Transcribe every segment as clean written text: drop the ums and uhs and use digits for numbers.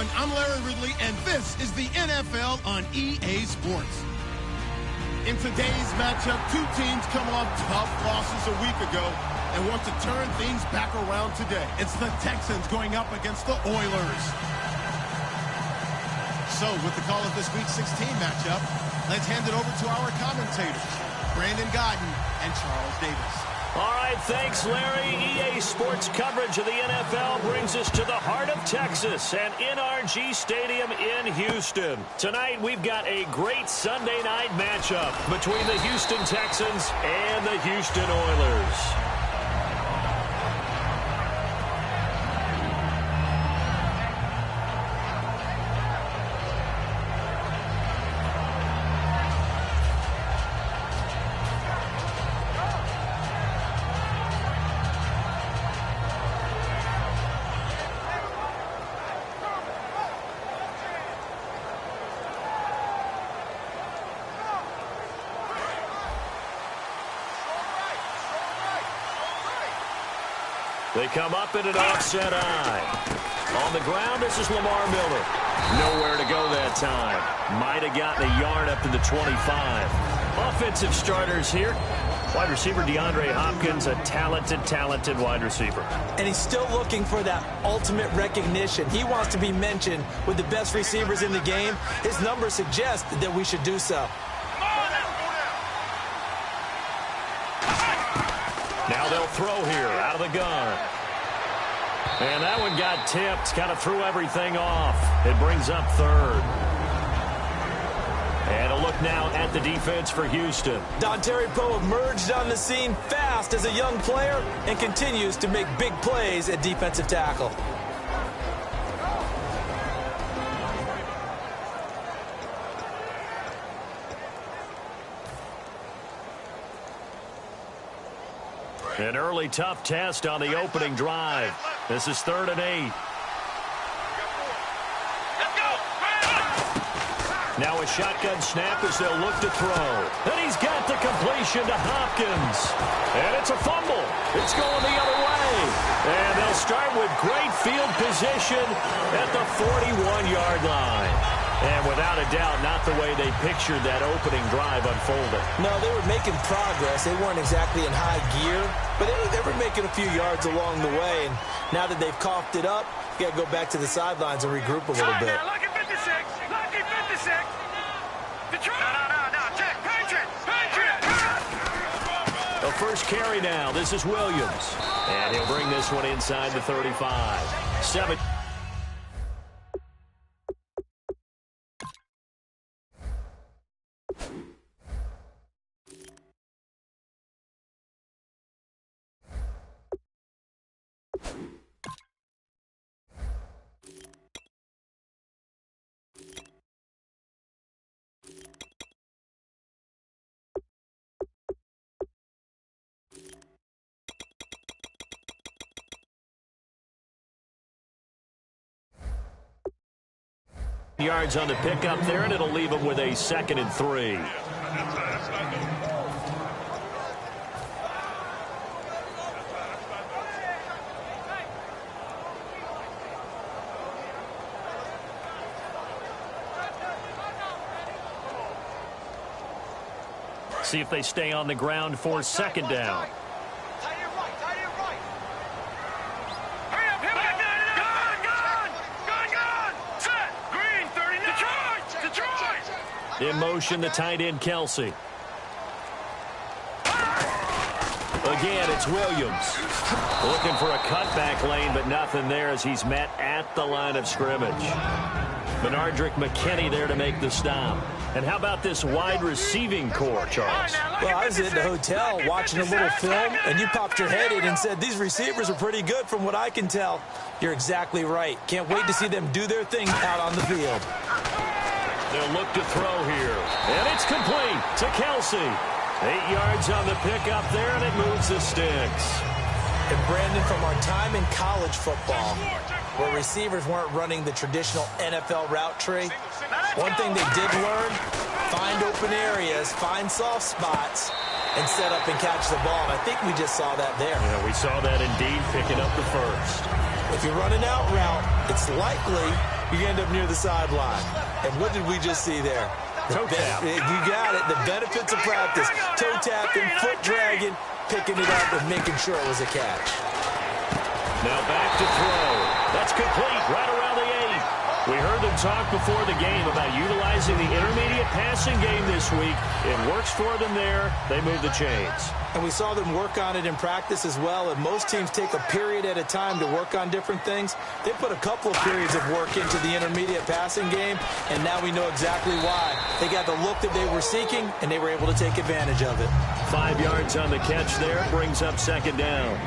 everyone. I'm Larry Ridley, and this is the NFL on EA Sports. In today's matchup, two teams come off tough losses a week ago and want to turn things back around today. It's the Texans going up against the Oilers. So, with the call of this Week 16 matchup, let's hand it over to our commentators, Brandon Godden and Charles Davis. All right, thanks, Larry. EA Sports coverage of the NFL brings us to the heart of Texas and NRG Stadium in Houston. Tonight, we've got a great Sunday night matchup between the Houston Texans and the Houston Oilers. They come up in an offset eye. On the ground, this is Lamar Miller. Nowhere to go that time. Might have gotten a yard up to the 25. Offensive starters here. Wide receiver DeAndre Hopkins, a talented wide receiver. And he's still looking for that ultimate recognition. He wants to be mentioned with the best receivers in the game. His numbers suggest that we should do so. Now they'll throw here out of the gun. And that one got tipped, kind of threw everything off. It brings up third. And a look now at the defense for Houston. Dontari Poe emerged on the scene fast as a young player and continues to make big plays at defensive tackle. An early tough test on the opening drive. This is 3rd and 8. Now a shotgun snap as they'll look to throw. And he's got the completion to Hopkins. And it's a fumble. It's going the other way. And they'll start with great field position at the 41-yard line. And without a doubt, not the way they pictured that opening drive unfolding. No, they were making progress. They weren't exactly in high gear, but they were making a few yards along the way. And now that they've coughed it up, you got to go back to the sidelines and regroup a little bit. Now, look at 56. Look at 56. Detroit. No. Check. Patriot. The first carry now. This is Williams. And he'll bring this one inside the 35. 7. Yards on the pickup there, and it'll leave them with a 2nd and 3. See if they stay on the ground for 2nd down. In motion, the tight end, Kelsey. Again, it's Williams. Looking for a cutback lane, but nothing there as he's met at the line of scrimmage. Benardrick McKinney there to make the stop. And how about this wide receiving core, Charles? Well, I was at the hotel watching a little film, and you popped your head in and said, these receivers are pretty good from what I can tell. You're exactly right. Can't wait to see them do their thing out on the field. They'll look to throw here. And it's complete to Kelsey. 8 yards on the pickup there, and it moves the sticks. And Brandon, from our time in college football, where receivers weren't running the traditional NFL route tree, one thing they did learn, find open areas, find soft spots, and set up and catch the ball. And I think we just saw that there. Yeah, we saw that indeed, picking up the first. If you run an out route, it's likely you end up near the sideline. And what did we just see there? Toe tap. You got it. The benefits of practice. Toe tapping, foot dragging, picking it up, and making sure it was a catch. Now back to throw. That's complete right around the 8. We heard them talk before the game about utilizing the intermediate passing game this week. It works for them there. They move the chains. And we saw them work on it in practice as well. And most teams take a period at a time to work on different things. They put a couple of periods of work into the intermediate passing game, and now we know exactly why. They got the look that they were seeking, and they were able to take advantage of it. 5 yards on the catch there. Brings up second down.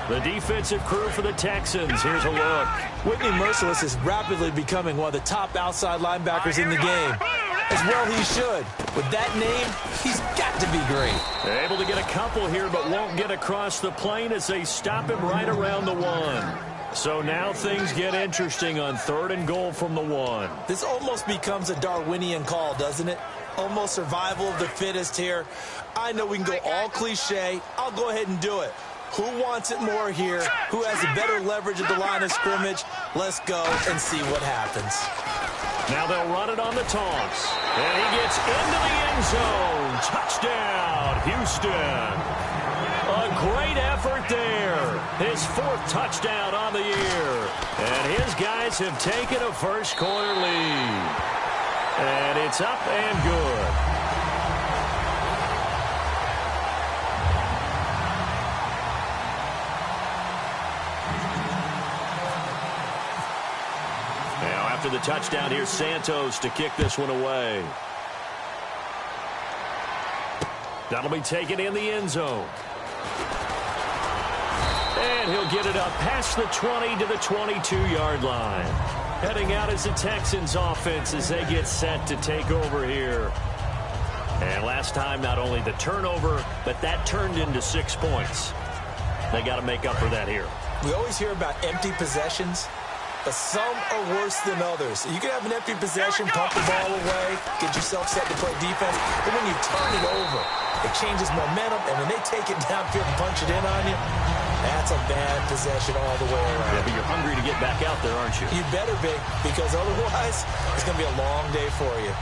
The defensive crew for the Texans. Here's a look. Whitney Merciless is rapidly becoming one of the top outside linebackers in the game. As well he should. With that name, he's got to be great. They're able to get a couple here, but won't get across the plane as they stop him right around the 1. So now things get interesting on 3rd and goal from the 1. This almost becomes a Darwinian call, doesn't it? Almost survival of the fittest here. I know we can go all cliche. I'll go ahead and do it. Who wants it more here? Who has a better leverage at the line of scrimmage? Let's go and see what happens. Now they'll run it on the toss. And he gets into the end zone. Touchdown, Houston. A great effort there. His 4th touchdown on the year. And his guys have taken a first-quarter lead. And it's up and good. After the touchdown, here's Santos to kick this one away. That'll be taken in the end zone. And he'll get it up past the 20 to the 22-yard line. Heading out is the Texans offense as they get set to take over here. And last time, not only the turnover, but that turned into 6 points. They got to make up for that here. We always hear about empty possessions, but some are worse than others. You can have an empty possession, pump the ball away, get yourself set to play defense, but when you turn it over, it changes momentum, and when they take it downfield and punch it in on you, that's a bad possession all the way around. Yeah, but you're hungry to get back out there, aren't you? You better be, because otherwise, it's going to be a long day for you.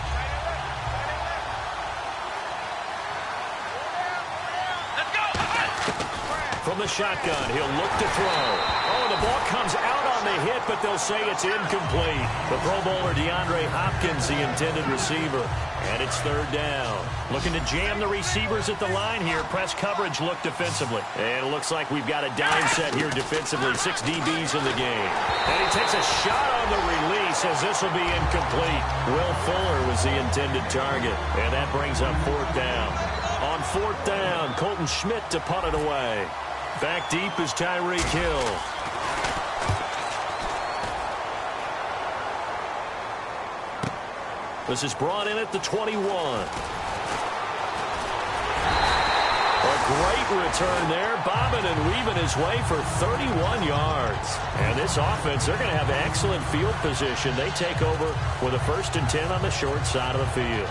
From the shotgun, he'll look to throw. Oh, the ball comes out on the hit, but they'll say it's incomplete. The Pro Bowler DeAndre Hopkins, the intended receiver. And it's 3rd down. Looking to jam the receivers at the line here. Press coverage look defensively. And it looks like we've got a dime set here defensively. 6 DBs in the game. And he takes a shot on the release as this will be incomplete. Will Fuller was the intended target. And that brings up 4th down. On 4th down, Colton Schmidt to punt it away. Back deep is Tyreek Hill. This is brought in at the 21. A great return there. Bobbing and weaving his way for 31 yards. And this offense, they're going to have excellent field position. They take over with a 1st and 10 on the short side of the field.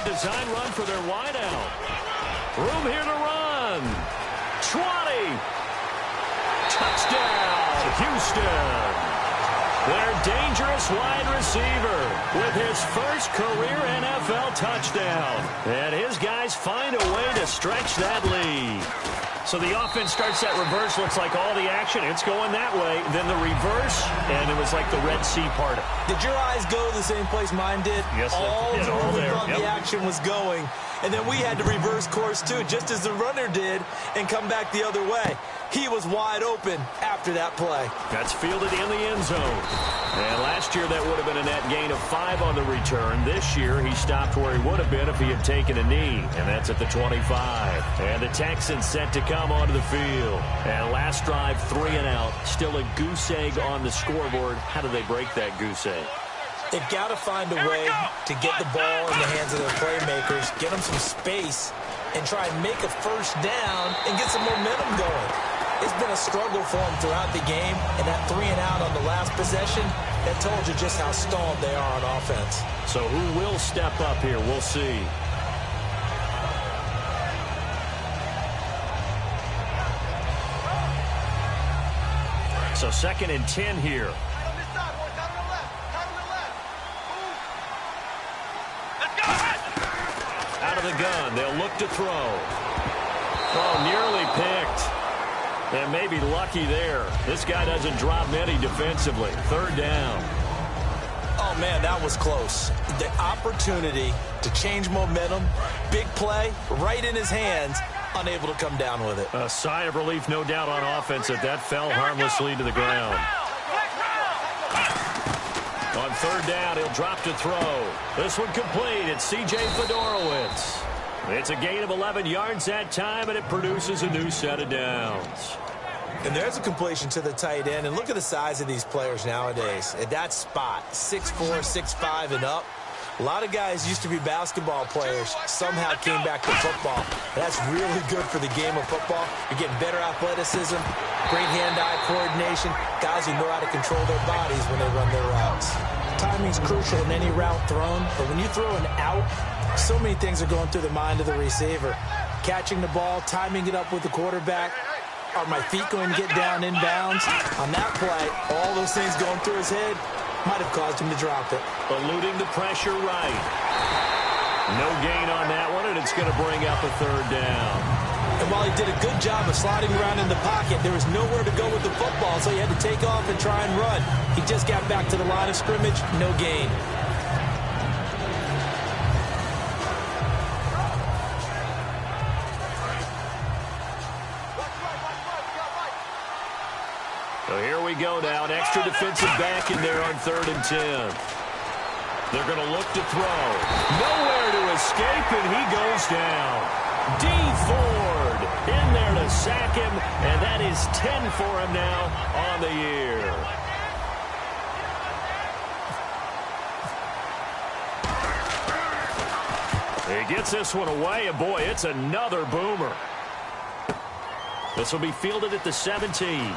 Design run for their wideout. Room here to run. 20. Touchdown, Houston. Their dangerous wide receiver with his first career NFL touchdown. And his guys find a way to stretch that lead. So the offense starts that reverse. Looks like all the action, it's going that way. Then the reverse, and it was like the Red Sea parted. Did your eyes go to the same place mine did? Yes, all yeah, over there. Yep. The action was going. And then we had to reverse course, too, just as the runner did, and come back the other way. He was wide open after that play. That's fielded in the end zone. And last year, that would have been a net gain of 5 on the return. This year, he stopped where he would have been if he had taken a knee. And that's at the 25. And the Texans set to come onto the field. And last drive, 3 and out. Still a goose egg on the scoreboard. How do they break that goose egg? They've got to find a way to get the ball in the hands of their playmakers, get them some space, and try and make a first down and get some momentum going. It's been a struggle for him throughout the game, and that 3-and-out on the last possession, that told you just how stalled they are on offense. So who will step up here? We'll see. So 2nd and 10 here. Out of the gun, they'll look to throw. Oh, nearly picked. And maybe lucky there. This guy doesn't drop many defensively. 3rd down. Oh, man, that was close. The opportunity to change momentum, big play, right in his hands, unable to come down with it. A sigh of relief, no doubt, on offense that fell harmlessly to the ground. On 3rd down, he'll drop to throw. This one complete. It's C.J. Fedorowicz. It's a gain of 11 yards that time, and it produces a new set of downs. And there's a completion to the tight end. And look at the size of these players nowadays. At that spot, 6'4", 6'5", and up. A lot of guys used to be basketball players, somehow came back to football. That's really good for the game of football. You're getting better athleticism, great hand-eye coordination, guys who know how to control their bodies when they run their routes. Timing's crucial in any route thrown, but when you throw an out, so many things are going through the mind of the receiver. Catching the ball, timing it up with the quarterback. Are my feet going to get down inbounds? On that play, all those things going through his head might have caused him to drop it. Eluding the pressure right. No gain on that one, and it's going to bring up a 3rd down. And while he did a good job of sliding around in the pocket, there was nowhere to go with the football, so he had to take off and try and run. He just got back to the line of scrimmage, no gain. So here we go now, an extra defensive back in there on 3rd and 10. They're going to look to throw. Nowhere to escape, and he goes down. D. Ford in there to sack him, and that is 10 for him now on the year. He gets this one away, and boy, it's another boomer. This will be fielded at the 17.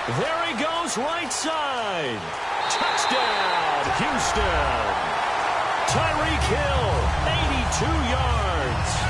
There he goes, right side. Touchdown, Houston. Tyreek Hill, 82 yards.